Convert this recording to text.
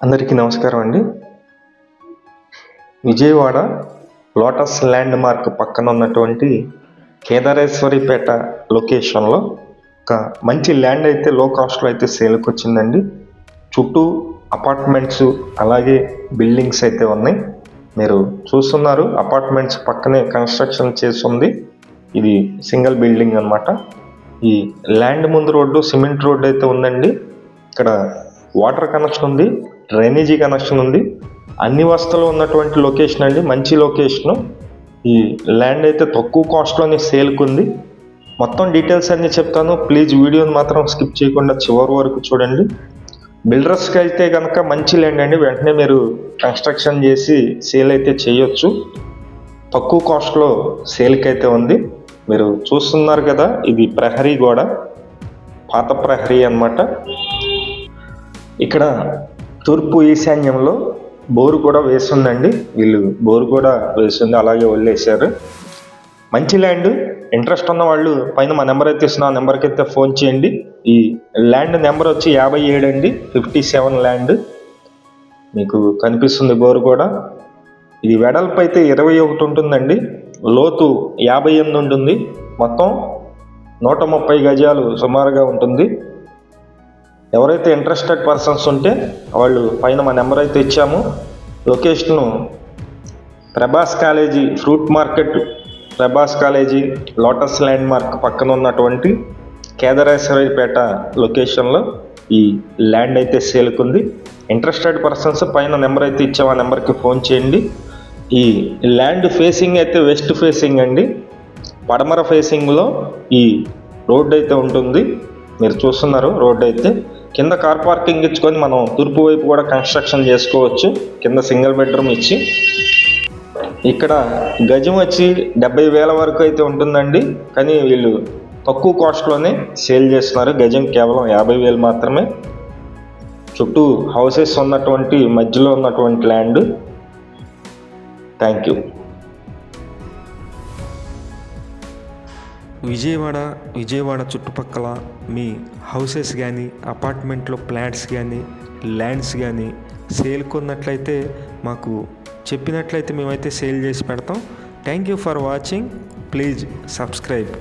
అందరికీ నమస్కారం అండి. విజయవాడ లోటస్ ల్యాండ్ మార్క్ పక్కన ఉన్నటువంటి కేదారేశ్వరిపేట లొకేషన్లో ఒక మంచి ల్యాండ్ అయితే లో కాస్ట్లో అయితే సేల్కి వచ్చిందండి. చుట్టూ అపార్ట్మెంట్స్ అలాగే బిల్డింగ్స్ అయితే ఉన్నాయి. మీరు చూస్తున్నారు, అపార్ట్మెంట్స్ పక్కనే కన్స్ట్రక్షన్ చేసి ఉంది. ఇది సింగిల్ బిల్డింగ్ అన్నమాట. ఈ ల్యాండ్ ముందు రోడ్డు సిమెంట్ రోడ్డు అయితే ఉందండి. ఇక్కడ వాటర్ కనెక్షన్ ఉంది, డ్రైనేజీ కనెక్షన్ ఉంది. అన్ని వసతులు ఉన్నటువంటి లొకేషన్ అండి, మంచి లొకేషను. ఈ ల్యాండ్ అయితే తక్కువ కాస్ట్లోనే సేల్కి ఉంది. మొత్తం డీటెయిల్స్ అన్నీ చెప్తాను, ప్లీజ్ వీడియోని మాత్రం స్కిప్ చేయకుండా చివరి వరకు చూడండి. బిల్డర్స్కి అయితే కనుక మంచి ల్యాండ్ అండి, వెంటనే మీరు కన్స్ట్రక్షన్ చేసి సేల్ అయితే చేయొచ్చు. తక్కువ కాస్ట్లో సేల్కి అయితే ఉంది. మీరు చూస్తున్నారు కదా, ఇది ప్రహరీ గోడ, పాత ప్రహరీ అన్నమాట. ఇక్కడ తూర్పు ఈశాన్యంలో బోరు కూడా వేస్తుందండి. వీళ్ళు బోరు కూడా వేస్తుంది, అలాగే వదిలేశారు. మంచి ల్యాండ్. ఇంట్రెస్ట్ ఉన్న వాళ్ళు పైన మా నెంబర్ అయితే ఇస్తున్నా, ఆ నెంబర్కి అయితే ఫోన్ చేయండి. ఈ ల్యాండ్ నెంబర్ వచ్చి 57 అండి, 57 ల్యాండ్. మీకు కనిపిస్తుంది బోరు కూడా. ఇది వెడల్పు అయితే 21 ఉంటుందండి, లోతు 58 ఉంటుంది. మొత్తం 130 గజాలు సుమారుగా ఉంటుంది. ఎవరైతే ఇంట్రెస్టెడ్ పర్సన్స్ ఉంటే వాళ్ళు పైన మా నెంబర్ అయితే ఇచ్చాము. Location Prabhas college, fruit market, Prabhas college, lotus land mark పక్కన ఉన్నటువంటి కేదారేశ్వరిపేట లొకేషన్లో ఈ ల్యాండ్ అయితే సేల్కుంది. ఇంట్రెస్టెడ్ పర్సన్స్ పైన నెంబర్ అయితే ఇచ్చాము, ఆ నెంబర్కి ఫోన్ చేయండి. ఈ ల్యాండ్ ఫేసింగ్ అయితే వెస్ట్ ఫేసింగ్ అండి. పడమర ఫేసింగ్లో ఈ రోడ్డు అయితే ఉంటుంది. మీరు చూస్తున్నారు రోడ్డు అయితే. కింద కార్ పార్కింగ్ ఇచ్చుకొని మనం తూర్పు వైపు కూడా కన్స్ట్రక్షన్ చేసుకోవచ్చు, కింద సింగిల్ బెడ్రూమ్ ఇచ్చి. ఇక్కడ గజం వచ్చి 70,000 వరకు అయితే ఉంటుందండి, కానీ వీళ్ళు తక్కువ కాస్ట్లోనే సేల్ చేస్తున్నారు. గజం కేవలం 50,000 మాత్రమే. చుట్టూ హౌసెస్ ఉన్నటువంటి మధ్యలో ఉన్నటువంటి ల్యాండ్. Thank you. విజయవాడ చుట్టుపక్కల మీ హౌసెస్ కానీ, అపార్ట్మెంట్లో ఫ్లాట్స్ కానీ, ల్యాండ్స్ కానీ సేల్ కొన్నట్లయితే మాకు చెప్పినట్లయితే మేమైతే సేల్ చేసి పెడతాం. Thank you for watching. Please subscribe.